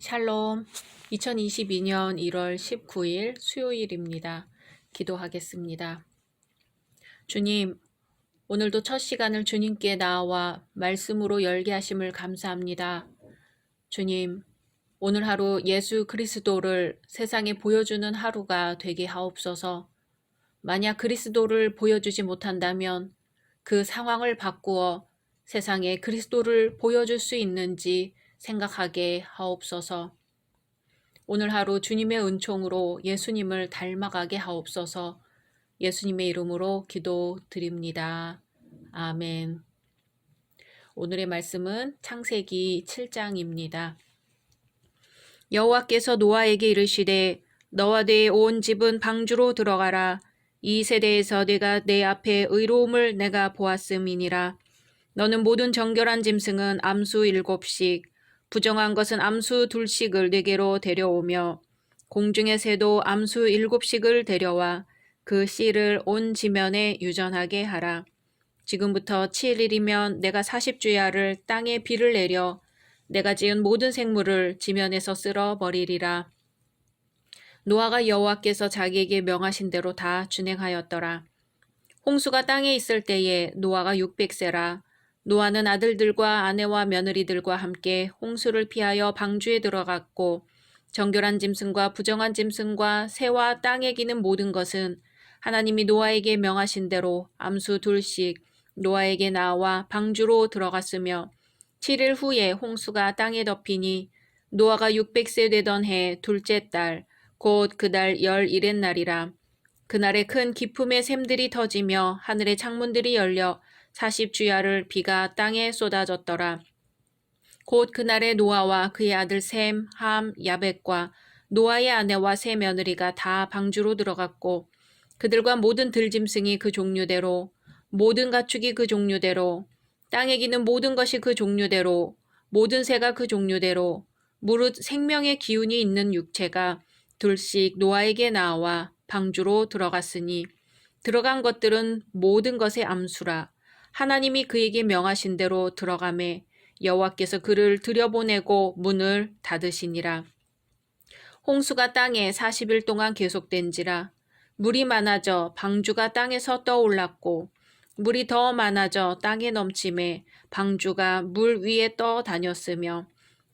샬롬, 2022년 1월 19일 수요일입니다. 기도하겠습니다. 주님, 오늘도 첫 시간을 주님께 나와 말씀으로 열게 하심을 감사합니다. 주님, 오늘 하루 예수 그리스도를 세상에 보여주는 하루가 되게 하옵소서. 만약 그리스도를 보여주지 못한다면 그 상황을 바꾸어 세상에 그리스도를 보여줄 수 있는지 생각하게 하옵소서. 오늘 하루 주님의 은총으로 예수님을 닮아가게 하옵소서. 예수님의 이름으로 기도드립니다. 아멘. 오늘의 말씀은 창세기 7장입니다. 여호와께서 노아에게 이르시되 너와 네 온 집은 방주로 들어가라. 이 세대에서 내가 내 앞에 의로움을 내가 보았음이니라. 너는 모든 정결한 짐승은 암수 7씩 부정한 것은 암수 2씩을 네게로 데려오며 공중의 새도 암수 7씩을 데려와 그 씨를 온 지면에 유전하게 하라. 지금부터 7일이면 내가 40주야를 땅에 비를 내려 내가 지은 모든 생물을 지면에서 쓸어버리리라. 노아가 여호와께서 자기에게 명하신 대로 다 준행하였더라. 홍수가 땅에 있을 때에 노아가 600세라. 노아는 아들들과 아내와 며느리들과 함께 홍수를 피하여 방주에 들어갔고 정결한 짐승과 부정한 짐승과 새와 땅에 기는 모든 것은 하나님이 노아에게 명하신 대로 암수 둘씩 노아에게 나와 방주로 들어갔으며 7일 후에 홍수가 땅에 덮이니 노아가 600세 되던 해 둘째 달 곧 그달 11의 날이라. 그날에 큰 기품의 샘들이 터지며 하늘의 창문들이 열려 40주야를 비가 땅에 쏟아졌더라. 곧 그날에 노아와 그의 아들 셈, 함, 야벳과 노아의 아내와 세 며느리가 다 방주로 들어갔고 그들과 모든 들짐승이 그 종류대로 모든 가축이 그 종류대로 땅에 기는 모든 것이 그 종류대로 모든 새가 그 종류대로 무릇 생명의 기운이 있는 육체가 둘씩 노아에게 나와 방주로 들어갔으니 들어간 것들은 모든 것의 암수라. 하나님이 그에게 명하신 대로 들어가매 여호와께서 그를 들여보내고 문을 닫으시니라. 홍수가 땅에 40일 동안 계속된지라. 물이 많아져 방주가 땅에서 떠올랐고 물이 더 많아져 땅에 넘침에 방주가 물 위에 떠 다녔으며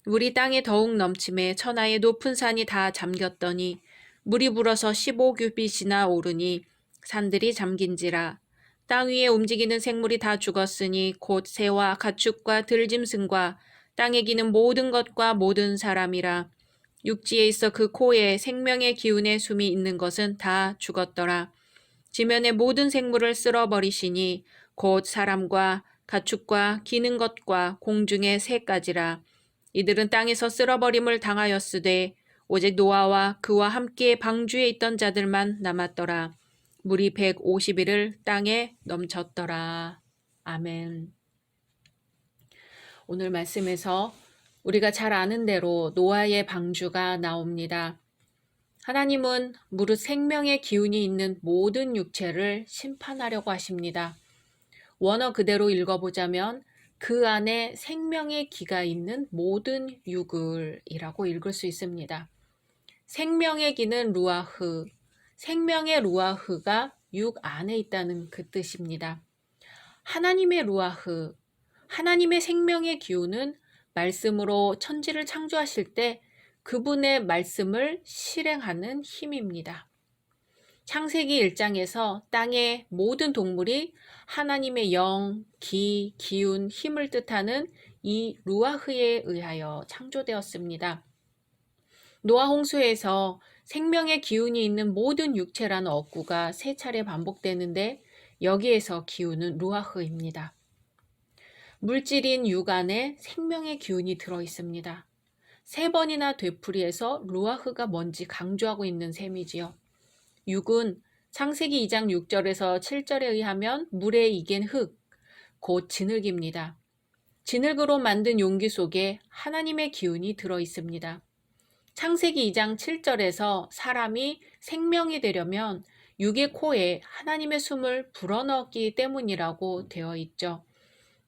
물이 땅에 더욱 넘침에 천하의 높은 산이 다 잠겼더니 물이 불어서 15규빗이나 오르니 산들이 잠긴지라. 땅 위에 움직이는 생물이 다 죽었으니 곧 새와 가축과 들짐승과 땅에 기는 모든 것과 모든 사람이라. 육지에 있어 그 코에 생명의 기운의 숨이 있는 것은 다 죽었더라. 지면의 모든 생물을 쓸어버리시니 곧 사람과 가축과 기는 것과 공중의 새까지라. 이들은 땅에서 쓸어버림을 당하였으되 오직 노아와 그와 함께 방주에 있던 자들만 남았더라. 물이 150일을 땅에 넘쳤더라. 아멘. 오늘 말씀에서 우리가 잘 아는 대로 노아의 방주가 나옵니다. 하나님은 무릇 생명의 기운이 있는 모든 육체를 심판하려고 하십니다. 원어 그대로 읽어보자면 그 안에 생명의 기가 있는 모든 육을이라고 읽을 수 있습니다. 생명의 기는 루아흐, 생명의 루아흐가 육 안에 있다는 그 뜻입니다. 하나님의 루아흐, 하나님의 생명의 기운은 말씀으로 천지를 창조하실 때 그분의 말씀을 실행하는 힘입니다. 창세기 1장에서 땅의 모든 동물이 하나님의 영, 기, 기운, 힘을 뜻하는 이 루아흐에 의하여 창조되었습니다. 노아 홍수에서 생명의 기운이 있는 모든 육체라는 어구가 3차례 반복되는데 여기에서 기운은 루아흐입니다. 물질인 육 안에 생명의 기운이 들어있습니다. 3번이나 되풀이해서 루아흐가 뭔지 강조하고 있는 셈이지요. 육은 창세기 2장 6절에서 7절에 의하면 물에 이긴 흙, 곧 진흙입니다. 진흙으로 만든 용기 속에 하나님의 기운이 들어있습니다. 창세기 2장 7절에서 사람이 생명이 되려면 육의 코에 하나님의 숨을 불어넣기 때문이라고 되어 있죠.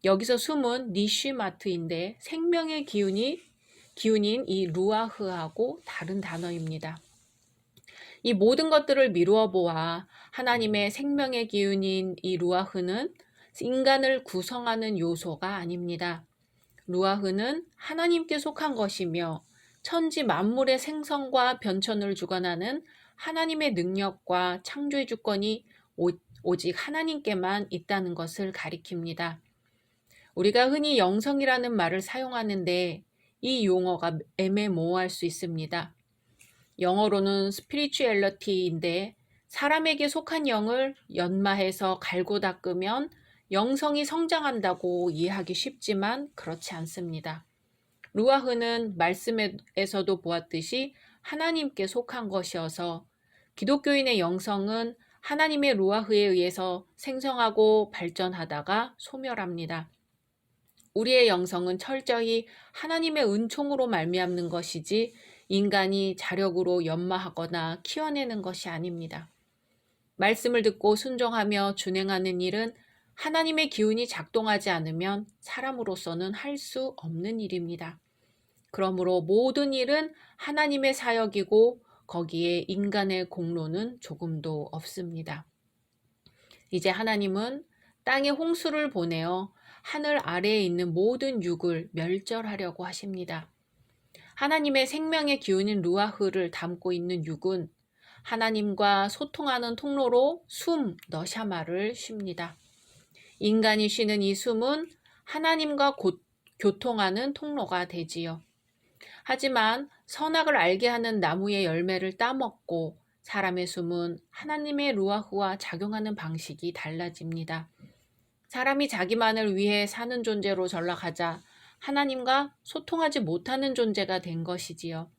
여기서 숨은 니쉬마트인데 생명의 기운인 이 루아흐하고 다른 단어입니다. 이 모든 것들을 미루어 보아 하나님의 생명의 기운인 이 루아흐는 인간을 구성하는 요소가 아닙니다. 루아흐는 하나님께 속한 것이며 천지 만물의 생성과 변천을 주관하는 하나님의 능력과 창조의 주권이 오직 하나님께만 있다는 것을 가리킵니다. 우리가 흔히 영성이라는 말을 사용하는데 이 용어가 애매모호할 수 있습니다. 영어로는 spirituality인데 사람에게 속한 영을 연마해서 갈고 닦으면 영성이 성장한다고 이해하기 쉽지만 그렇지 않습니다. 루아흐는 말씀에서도 보았듯이 하나님께 속한 것이어서 기독교인의 영성은 하나님의 루아흐에 의해서 생성하고 발전하다가 소멸합니다. 우리의 영성은 철저히 하나님의 은총으로 말미암는 것이지 인간이 자력으로 연마하거나 키워내는 것이 아닙니다. 말씀을 듣고 순종하며 준행하는 일은 하나님의 기운이 작동하지 않으면 사람으로서는 할 수 없는 일입니다. 그러므로 모든 일은 하나님의 사역이고 거기에 인간의 공로는 조금도 없습니다. 이제 하나님은 땅에 홍수를 보내어 하늘 아래에 있는 모든 육을 멸절하려고 하십니다. 하나님의 생명의 기운인 루아흐를 담고 있는 육은 하나님과 소통하는 통로로 너샤마를 쉽니다. 인간이 쉬는 이 숨은 하나님과 교통하는 통로가 되지요. 하지만 선악을 알게 하는 나무의 열매를 따먹고 사람의 숨은 하나님의 루아흐와 작용하는 방식이 달라집니다. 사람이 자기만을 위해 사는 존재로 전락하자 하나님과 소통하지 못하는 존재가 된 것이지요.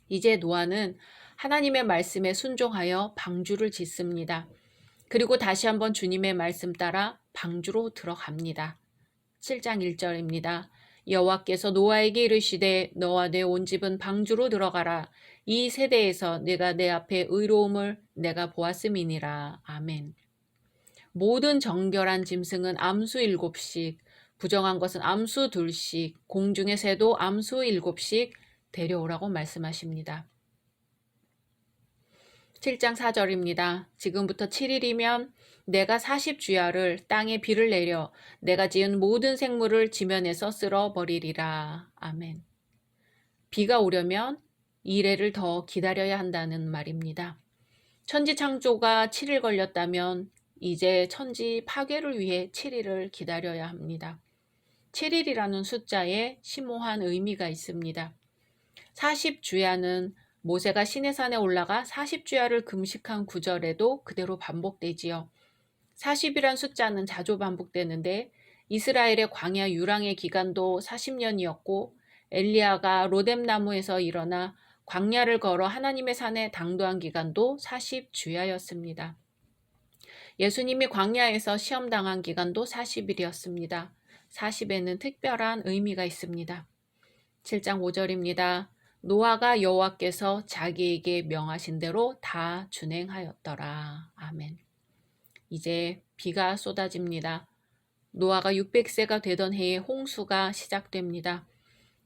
이제 노아는 하나님의 말씀에 순종하여 방주를 짓습니다. 그리고 다시 한번 주님의 말씀 따라 방주로 들어갑니다. 7장 1절입니다. 여호와께서 노아에게 이르시되 너와 내 온 집은 방주로 들어가라. 이 세대에서 내가 내 앞에 의로움을 내가 보았음이니라. 아멘. 모든 정결한 짐승은 암수 7씩, 부정한 것은 암수 2씩, 공중의 새도 암수 7씩 데려오라고 말씀하십니다. 7장 4절입니다. 지금부터 7일이면 내가 40주야를 땅에 비를 내려 내가 지은 모든 생물을 지면에서 쓸어버리리라. 아멘. 비가 오려면 이래를 더 기다려야 한다는 말입니다. 천지 창조가 7일 걸렸다면 이제 천지 파괴를 위해 7일을 기다려야 합니다. 7일이라는 숫자에 심오한 의미가 있습니다. 40주야는 모세가 시내산에 올라가 40주야를 금식한 구절에도 그대로 반복되지요. 40이란 숫자는 자주 반복되는데 이스라엘의 광야 유랑의 기간도 40년이었고 엘리야가 로뎀나무에서 일어나 광야를 걸어 하나님의 산에 당도한 기간도 40주야였습니다. 예수님이 광야에서 시험당한 기간도 40일이었습니다. 40에는 특별한 의미가 있습니다. 7장 5절입니다. 노아가 여호와께서 자기에게 명하신 대로 다 준행하였더라. 아멘. 이제 비가 쏟아집니다. 노아가 600세가 되던 해에 홍수가 시작됩니다.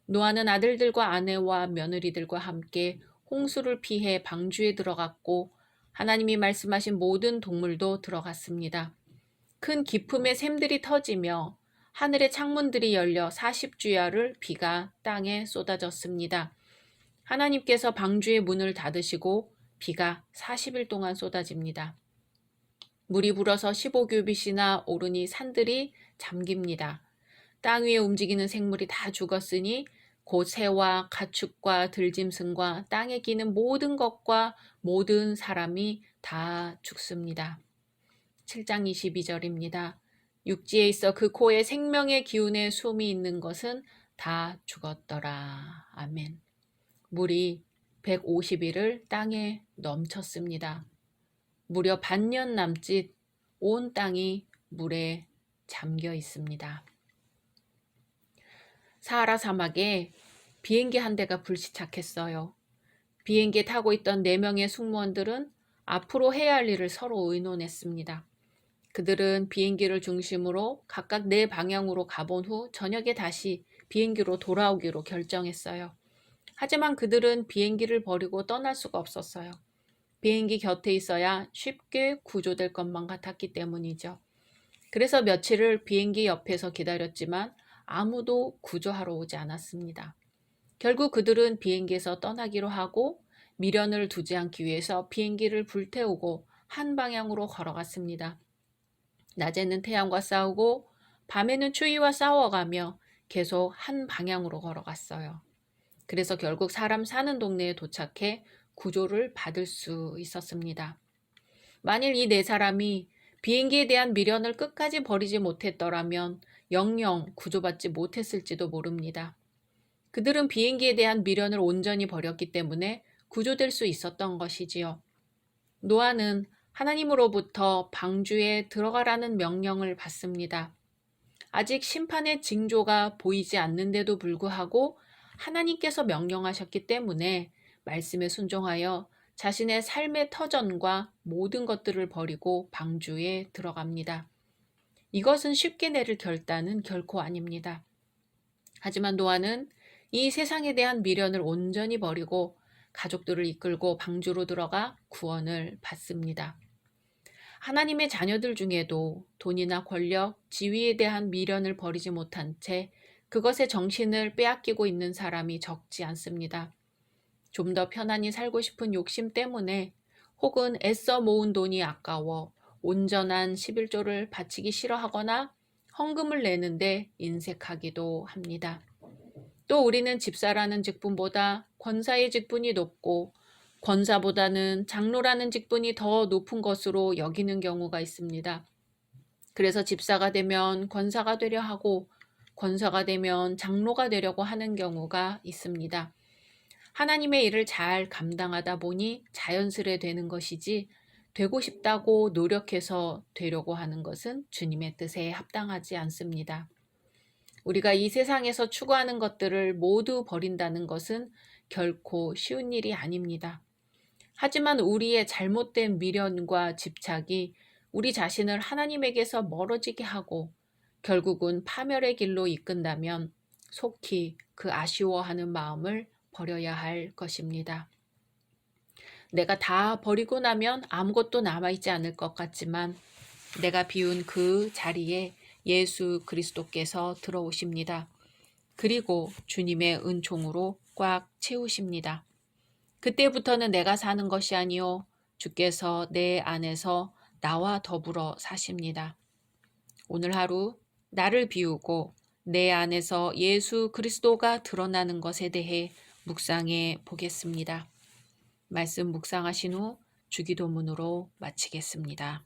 노아는 아들들과 아내와 며느리들과 함께 홍수를 피해 방주에 들어갔고 하나님이 말씀하신 모든 동물도 들어갔습니다. 큰 기품의 샘들이 터지며 하늘의 창문들이 열려 40주야를 비가 땅에 쏟아졌습니다. 하나님께서 방주의 문을 닫으시고 비가 40일 동안 쏟아집니다. 물이 불어서 15규빗이나 오르니 산들이 잠깁니다. 땅 위에 움직이는 생물이 다 죽었으니 곧 새와 가축과 들짐승과 땅에 기는 모든 것과 모든 사람이 다 죽습니다. 7장 22절입니다. 육지에 있어 그 코에 생명의 기운의 숨이 있는 것은 다 죽었더라. 아멘. 물이 150일을 땅에 넘쳤습니다. 무려 반년 남짓 온 땅이 물에 잠겨 있습니다. 사하라 사막에 비행기 한 대가 불시착했어요. 비행기에 타고 있던 4명의 승무원들은 앞으로 해야 할 일을 서로 의논했습니다. 그들은 비행기를 중심으로 각각 4방향으로 가본 후 저녁에 다시 비행기로 돌아오기로 결정했어요. 하지만 그들은 비행기를 버리고 떠날 수가 없었어요. 비행기 곁에 있어야 쉽게 구조될 것만 같았기 때문이죠. 그래서 며칠을 비행기 옆에서 기다렸지만 아무도 구조하러 오지 않았습니다. 결국 그들은 비행기에서 떠나기로 하고 미련을 두지 않기 위해서 비행기를 불태우고 한 방향으로 걸어갔습니다. 낮에는 태양과 싸우고 밤에는 추위와 싸워가며 계속 한 방향으로 걸어갔어요. 그래서 결국 사람 사는 동네에 도착해 구조를 받을 수 있었습니다. 만일 이 4사람이 비행기에 대한 미련을 끝까지 버리지 못했더라면 영영 구조받지 못했을지도 모릅니다. 그들은 비행기에 대한 미련을 온전히 버렸기 때문에 구조될 수 있었던 것이지요. 노아는 하나님으로부터 방주에 들어가라는 명령을 받습니다. 아직 심판의 징조가 보이지 않는데도 불구하고 하나님께서 명령하셨기 때문에 말씀에 순종하여 자신의 삶의 터전과 모든 것들을 버리고 방주에 들어갑니다. 이것은 쉽게 내릴 결단은 결코 아닙니다. 하지만 노아는 이 세상에 대한 미련을 온전히 버리고 가족들을 이끌고 방주로 들어가 구원을 받습니다. 하나님의 자녀들 중에도 돈이나 권력, 지위에 대한 미련을 버리지 못한 채 그것의 정신을 빼앗기고 있는 사람이 적지 않습니다. 좀 더 편안히 살고 싶은 욕심 때문에 혹은 애써 모은 돈이 아까워 온전한 11조를 바치기 싫어하거나 헌금을 내는데 인색하기도 합니다. 또 우리는 집사라는 직분보다 권사의 직분이 높고 권사보다는 장로라는 직분이 더 높은 것으로 여기는 경우가 있습니다. 그래서 집사가 되면 권사가 되려 하고 권사가 되면 장로가 되려고 하는 경우가 있습니다. 하나님의 일을 잘 감당하다 보니 자연스레 되는 것이지 되고 싶다고 노력해서 되려고 하는 것은 주님의 뜻에 합당하지 않습니다. 우리가 이 세상에서 추구하는 것들을 모두 버린다는 것은 결코 쉬운 일이 아닙니다. 하지만 우리의 잘못된 미련과 집착이 우리 자신을 하나님에게서 멀어지게 하고 결국은 파멸의 길로 이끈다면 속히 그 아쉬워하는 마음을 버려야 할 것입니다. 내가 다 버리고 나면 아무것도 남아있지 않을 것 같지만 내가 비운 그 자리에 예수 그리스도께서 들어오십니다. 그리고 주님의 은총으로 꽉 채우십니다. 그때부터는 내가 사는 것이 아니요 주께서 내 안에서 나와 더불어 사십니다. 오늘 하루 나를 비우고 내 안에서 예수 그리스도가 드러나는 것에 대해 묵상해 보겠습니다. 말씀 묵상하신 후 주기도문으로 마치겠습니다.